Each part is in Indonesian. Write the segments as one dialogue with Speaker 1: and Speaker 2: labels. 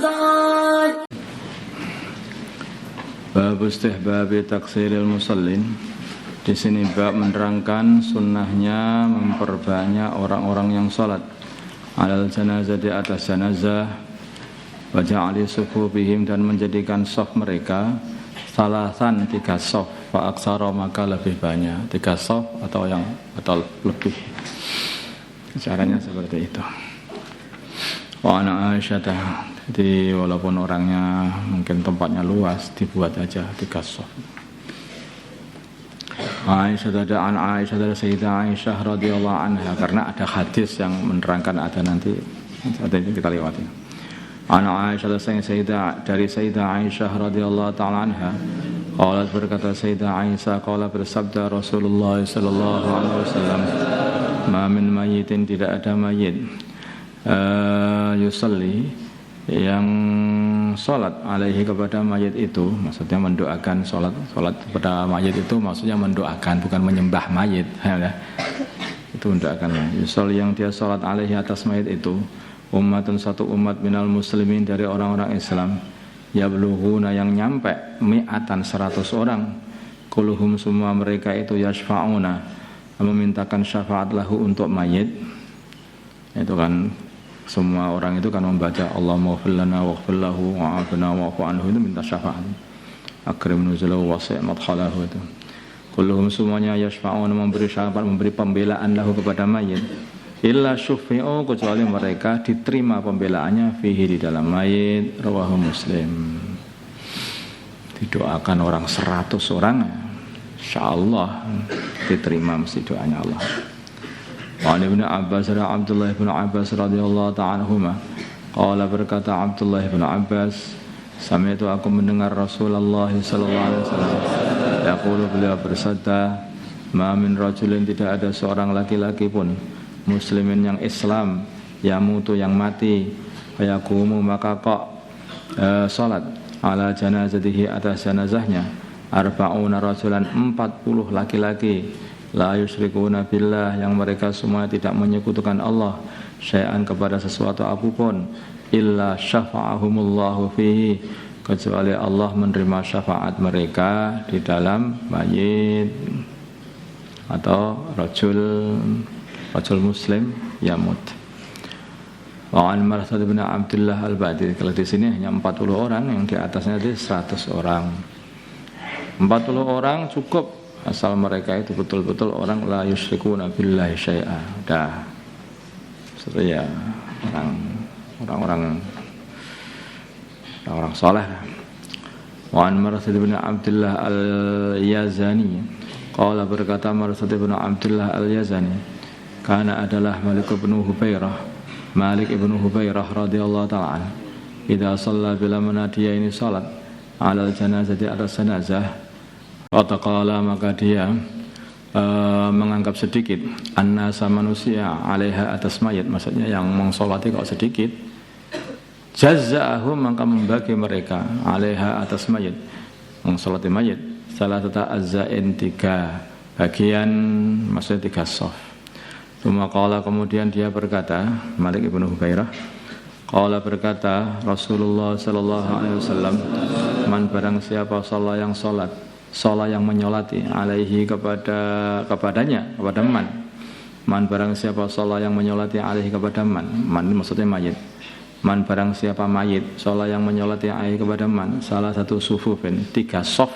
Speaker 1: رمضان.
Speaker 2: Bab istihbab taksiril musallin. Di sini bab menerangkan sunnahnya memperbanyak orang-orang yang salat alal janazah, di atas jenazah, wa ja'ali sufufihim, dan menjadikan saf mereka salasan, 3 saf, fa aksara, maka lebih banyak, 3 saf atau lebih. Caranya seperti itu. Wa ana Aisyah, jadi walaupun orangnya mungkin tempatnya luas, dibuat aja 3 saf. Aisyah, dari Sayyidah Aisyah radhiyallahu anha, karena ada hadis yang menerangkan, ada nanti kita lewati. Aisyah, dari Sayyidah Aisyah radhiyallahu ta'ala anha, qalat, berkata Sayyidah Aisyah, qala, bersabda Rasulullah sallallahu alaihi wasallam, ma min mayyitin, tidak ada mayit yusalli, yang sholat alaihi, kepada mayit itu, maksudnya mendoakan, sholat kepada mayit itu maksudnya mendoakan, bukan menyembah mayit ya. Itu mendoakan. Yusalli, yang dia sholat alaihi, atas mayit itu, ummatun, satu umat, minal muslimin, dari orang-orang Islam, yablughuna, yang nyampe, mi'atan, 100 orang, kulluhum, semua mereka itu, yashfa'una, memintakan syafaat lahu, untuk mayit. Itu kan semua orang itu kan membaca Allahumma ighfir lana waghfir lahu wa'afina wa'fu anhu, itu minta syafaat. Akrim nuzulahu wasi' madkhalahu, itu. Kulluhum, semuanya, yashfa'una, memberi syafaat, memberi pembelaan lahu, kepada mayit. Illa syufi'u, kecuali mereka diterima pembelaannya, fihi, di dalam mayit. Rawahu Muslim. Didoakan orang 100 orang, insyaallah diterima mesti doanya Allah. Wa Ibnu Abbas, Abdullah bin Abbas radhiyallahu ta'ala anhuma, qala, berkata Abdullah bin Abbas, sami'tu, aku mendengar Rasulullah sallallahu alaihi wasallam yaqulu, beliau bersabda, ma min rajulin, tidak ada seorang laki-laki pun, muslimin, yang Islam, yamutu, yang mati, fayaqumu, maka salat, ala janazatihi, atas jenazahnya, arba'una rajulan, 40 laki-laki, la yusyrikuna billah, yang mereka semua tidak menyekutukan Allah syai'an, kepada sesuatu apapun, illa syafa'ahumullahu fihi, kecuali Allah menerima syafaat mereka di dalam mayit atau rajul muslim yamut. Wa an Marsad bin Abdullah al-Badi, kalau di sini hanya 40 orang, yang di atasnya itu 100 orang. 40 orang cukup, asal mereka itu betul-betul orang la yusyrikuna billahi syai'a. Dah. Seperti ya orang saleh. Wa an Marsad bin Abdullah al-Yazani, qala, berkata Marsad bin Abdullah al-Yazani, kana, adalah Malik ibn Hubairah radhiyallahu ta'ala, idza shalla, bila mana dia ini salat, alal janazah, di atas jenazah, Wataqala, maka dia menganggap sedikit, annasa, manusia, alaiha, atas mayit, maksudnya yang mengsolati kok sedikit, jazza'ahum, maka membagi mereka, alaiha, atas mayit, mengsolati mayit, salah satu azza'in, 3 bagian, maksudnya 3 shaf. Qala, kemudian dia berkata, Malik ibn Hubairah, qala, berkata Rasulullah sallallahu alaihi wasallam, man, barang siapa shalla, yang salat, sholat, yang menyolati, alaihi, kepadanya, kepada man barang siapa sholat, yang menyolati, alaihi, kepada man ini maksudnya mayit. Man, barang siapa mayit, sholat, yang menyolati, alaihi, kepada man, salah satu sufufin, 3 shaf,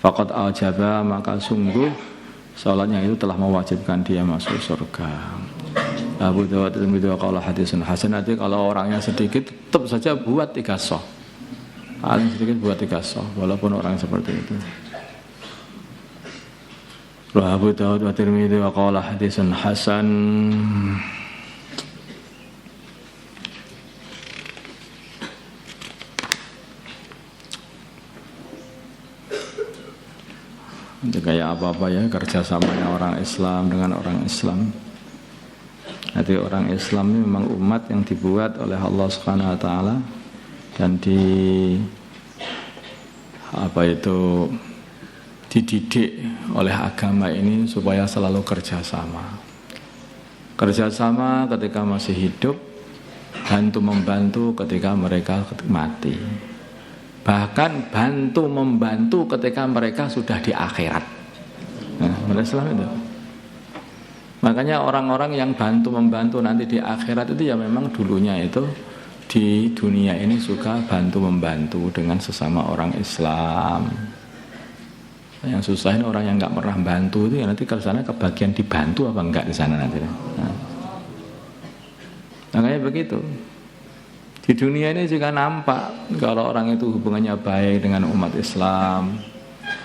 Speaker 2: faqad aujaba, maka sungguh sholatnya itu telah mewajibkan dia masuk surga. Abu Dawud qala hadisun hasan, artinya kalau orangnya sedikit tetap saja buat 3 shaf, paling sedikit buat 3 shaf, walaupun orang seperti itu. Abu Dawud wa Tirmidzi wa qala hadisun hasan. Itu kayak apa-apa ya, kerjasamanya orang Islam dengan orang Islam. Jadi orang Islam ini memang umat yang dibuat oleh Allah Subhanahu wa taala dan dididik oleh agama ini supaya selalu kerjasama ketika masih hidup, bantu membantu ketika mereka mati. Bahkan bantu membantu ketika mereka sudah di akhirat. Nah, umat Islam itu. Makanya orang-orang yang bantu membantu nanti di akhirat itu ya memang dulunya itu di dunia ini suka bantu membantu dengan sesama orang Islam. Yang susah ini orang yang nggak pernah bantu itu ya nanti ke sana kebagian dibantu apa enggak di sana nanti. Nah. Makanya begitu. Di dunia ini juga nampak kalau orang itu hubungannya baik dengan umat Islam,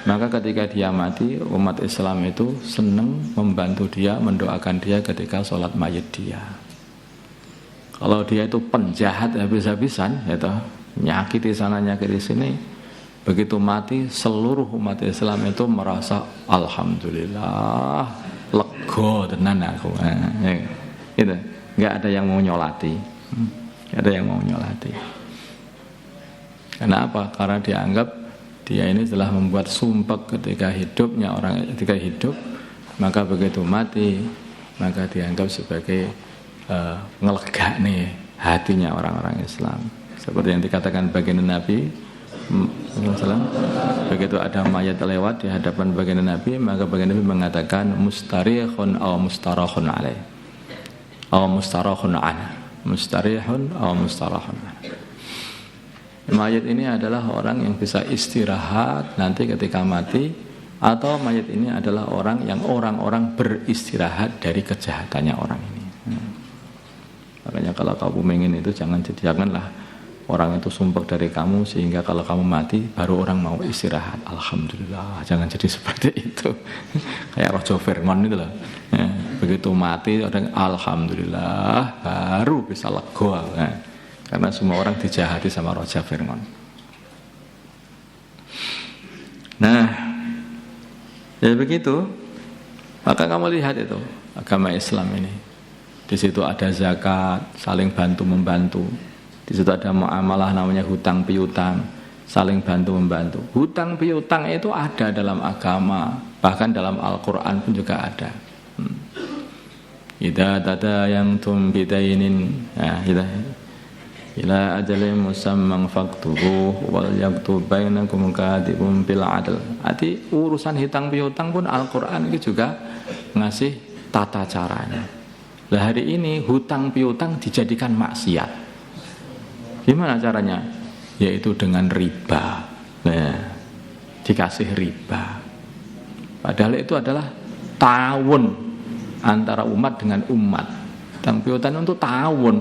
Speaker 2: maka ketika dia mati, umat Islam itu senang membantu dia, mendoakan dia ketika sholat mayit dia. Kalau dia itu penjahat habis-habisan, ya toh, nyakiti sana nyakiti sini, begitu mati seluruh umat Islam itu merasa alhamdulillah, lega tenan aku. Gitu. Nggak ada yang mau nyolati, nggak ada yang mau nyolati. Kenapa? Karena dianggap dia ini telah membuat sumpah ketika hidupnya orang ketika hidup, maka begitu mati maka dianggap sebagai ngelega nih hatinya orang-orang Islam. Seperti yang dikatakan baginda Nabi SAW, begitu ada mayat lewat di hadapan baginda Nabi, maka baginda Nabi mengatakan mustarihun aw mustarahun alaih, aw mustarahun ana, mustarihun aw mustarahun ana. Mayat ini adalah orang yang bisa istirahat nanti ketika mati, atau mayat ini adalah orang yang orang-orang beristirahat dari kejahatannya orang ini. Makanya kalau kamu ingin itu janganlah orang itu sumpah dari kamu sehingga kalau kamu mati baru orang mau istirahat. Alhamdulillah, jangan jadi seperti itu. Kayak Raja Firman itu loh. Begitu mati orang alhamdulillah baru bisa lega. Karena semua orang dijahati sama Raja Firman. Nah, ya begitu. Maka kamu lihat itu agama Islam ini. Di situ ada zakat, saling bantu membantu. Di situ ada muamalah namanya hutang piutang, saling bantu membantu. Hutang piutang itu ada dalam agama, bahkan dalam Al-Quran pun juga ada. Idza tadayantum bidainin, ila ajalin musamman faktubuh wal yaktub bainakum katibun bil adl. Arti urusan hutang piutang pun Al-Quran itu juga ngasih tata caranya. Lah hari ini hutang piutang dijadikan maksiat. Gimana caranya? Yaitu dengan riba. Nah, dikasih riba. Padahal itu adalah ta'awun antara umat dengan umat. Hutang piutang untuk ta'awun.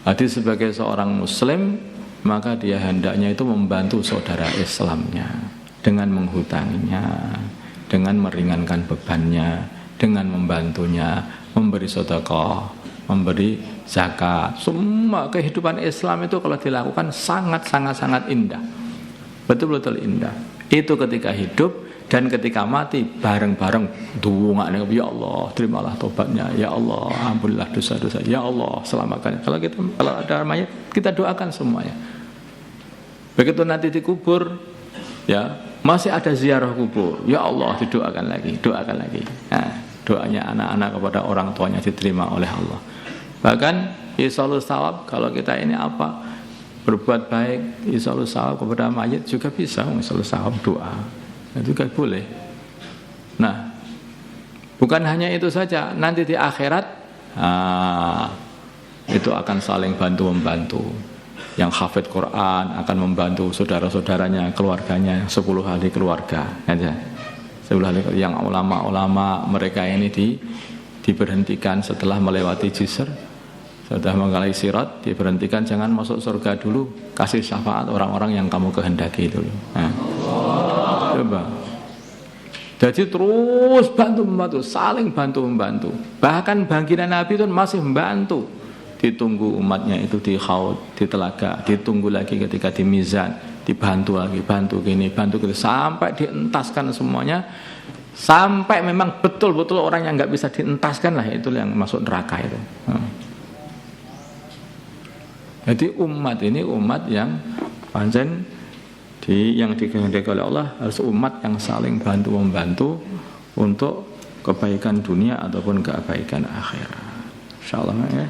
Speaker 2: Jadi sebagai seorang muslim, maka dia hendaknya itu membantu saudara Islamnya dengan menghutanginya, dengan meringankan bebannya, dengan membantunya, memberi sedekah, memberi zakat. Semua kehidupan Islam itu kalau dilakukan sangat indah. Betul-betul indah. Itu ketika hidup dan ketika mati bareng-bareng doa, ya Allah, terimalah tobatnya, ya Allah, ampunilah dosa-dosa, ya Allah, selamatkan. Kalau ada mayat, kita doakan semuanya. Begitu nanti dikubur, ya, masih ada ziarah kubur. Ya Allah, didoakan lagi, doakan lagi. Nah, doanya anak-anak kepada orang tuanya diterima oleh Allah. Bahkan isolus sawab, kalau kita ini apa berbuat baik, isolus sawab kepada mayit juga bisa. Isolus sawab doa itu juga boleh. Nah, bukan hanya itu saja, nanti di akhirat itu akan saling bantu membantu. Yang hafid Quran akan membantu saudara-saudaranya, keluarganya, 10 ahli keluarga aja. Yang ulama-ulama mereka ini diberhentikan setelah melewati jisr, setelah mengalami sirat, diberhentikan, jangan masuk surga dulu, kasih syafaat orang-orang yang kamu kehendaki dulu. Nah, coba. Jadi terus bantu-membantu, saling bantu-membantu. Bahkan baginda Nabi itu masih membantu. Ditunggu umatnya itu di haud, di telaga, ditunggu lagi ketika di mizan, dibantu lagi, bantu gini, bantu gitu, sampai dientaskan semuanya, sampai memang betul-betul orang yang nggak bisa dientaskan lah, itu yang masuk neraka itu. Jadi umat ini umat yang pancen yang dikehendaki oleh Allah, harus umat yang saling bantu-membantu untuk kebaikan dunia ataupun kebaikan akhirat. Insyaallah ya.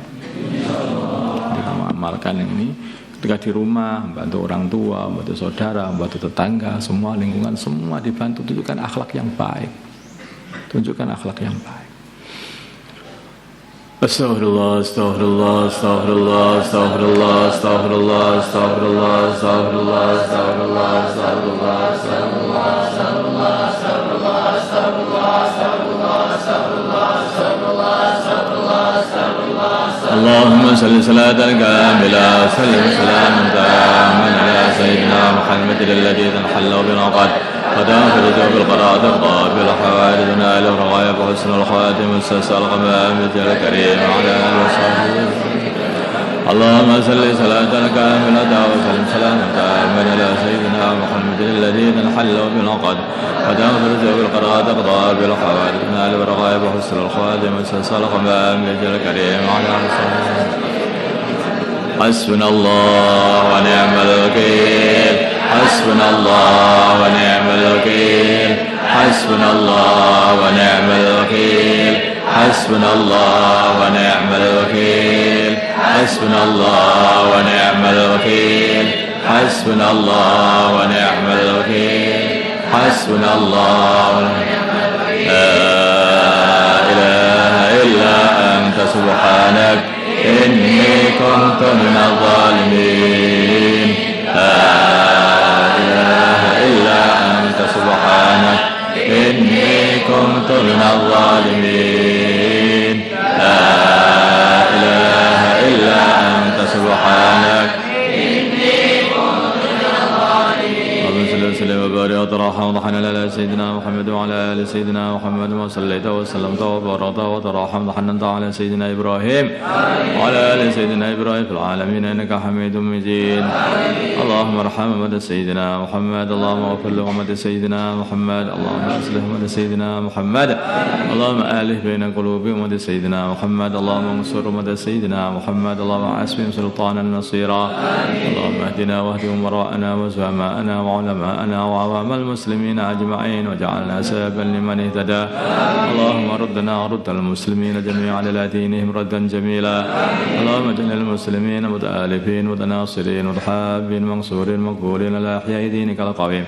Speaker 2: Kita mengamalkan ini ketika di rumah, membantu orang tua, membantu saudara, membantu tetangga, semua lingkungan semua dibantu. Tunjukkan akhlak yang baik. Tunjukkan akhlak yang baik. Astaghfirullah, astaghfirullah, astaghfirullah, astaghfirullah, astaghfirullah, astaghfirullah, astaghfirullah, astaghfirullah, astaghfirullah, astaghfirullah, astaghfirullah, astaghfirullah, astaghfirullah, astaghfirullah, astaghfirullah, astaghfirullah, astaghfirullah, astaghfirullah. Allahumma salli salatan kamila, sallim salaman taman ala sayyidina Muhammadin alladhi tanhallu bil 'aqad. قدام فرجوا بالقراءة الضار بالحوادث نال الرغائب وحسن الخاتم والسلسل الغمام مثل الكريم على آله وصحبه. اللهم صل صلاة كاملة وسلم سلاما تاما على سيدنا محمد الذي تنحل بالعقد قدام فرجوا بالقراءة الضار بالحوادث نال الرغائب وحسن الخاتم والسلسل الغمام مثل الكريم على آله وصحبه. حسبنا الله ونعم الوكيل حسبنا الله ونعم الوكيل حسبنا الله ونعم الوكيل حسبنا الله ونعم الوكيل حسبنا الله ونعم الوكيل حسبنا الله ونعم الوكيل حسبنا الله ونعم الوكيل. لا إله إلا أنت سبحانك إني كنت من الظالمين. سبحانك إني كنت من الظالمين. لا إله إلا أنت سبحانك إني كنت من الظالمين. اللهم صل وسلم وبارك وترحم وضحنا على سيدنا محمد وعلى آل سيدنا محمد وصليت وسلمت وباركت وترحم وضحنت على سيدنا إبراهيم وعلى آل سيدنا إبراهيم في العالمين إنك حميد مجيد. اللهم ارحم أمة سيدنا محمد اللهم اغفر لأمة سيدنا محمد اللهم اصلح أمة سيدنا محمد اللهم آلف بين قلوب أمة سيدنا محمد اللهم انصر أمة سيدنا محمد اللهم عاصمهم سلطانا نصيرا. اللهم اهدنا واهد أمراءنا وزعماءنا وعلماءنا وعوام المسلمين أجمعين واجعلنا سببا لمن اهتدى. اللهم ردنا ورد المسلمين جميعا إلى دينهم ردا جميلا. اللهم اجعل المسلمين متآلفين متناصرين متحابين منصورين مقبولين على أحياء دينك القويم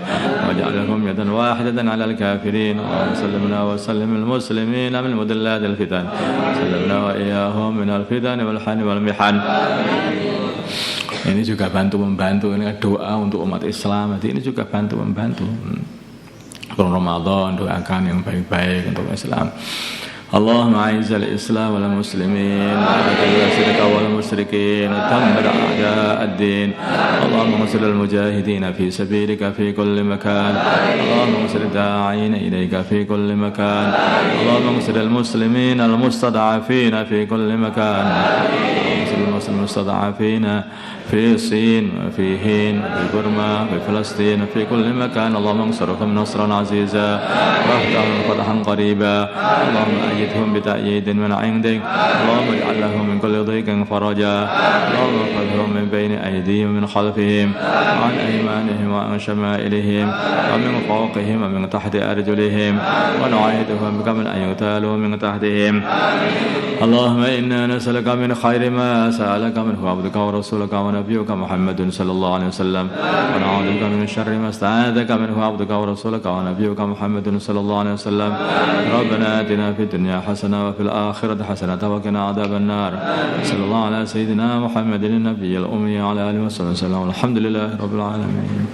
Speaker 2: واجعلهم يدا واحدة على الكافرين. اللهم سلمنا وسلم المسلمين من مضلات الفتن سلمنا وإياهم من الفتن والحن والمحن. Ini juga bantu-membantu, ini doa untuk umat Islam. Ini juga bantu-membantu. Bulan Ramadan doakan yang baik-baik untuk Islam. اللهم أعز الإسلام والمسلمين وأذل الشرك والمشركين ودمر أعداء الدين. اللهم انصر المجاهدين في سبيلك في كل مكان. اللهم انصر الداعين إليك في كل مكان. اللهم انصر المسلمين المستضعفين في كل مكان. انصر المستضعفين في الصين وفي هند وفي برما وفي فلسطين وفي كل مكان. اللهم انصرهم نصرا عزيزا وافتحهم فتحا قريبا. اللهم أيدهم بتأييد من عندك. اللهم اجعل لهم من كل ضيق فرجا. اللهم احفظهم من بين أيديهم ومن خلفهم وعن أيمانهم وعن شمائلهم ومن فوقهم ومن تحت أرجلهم ونعيذهم بك من أن يغتالوا من تحتهم. اللهم إنا نسألك من خير ما سألك منه عبدك ورسولك ونبيك محمد صلى الله عليه وسلم ونعوذ بك من شر ما استعاذك منه عبدك ورسولك ونبيك محمد صلى الله عليه وسلم. ربنا آتنا في الدنيا حسنة وفي الآخرة حسنة وقنا عذاب النار. صلى الله على سيدنا محمد النبي الأمي على آله وصحبه وسلم. الحمد لله رب العالمين.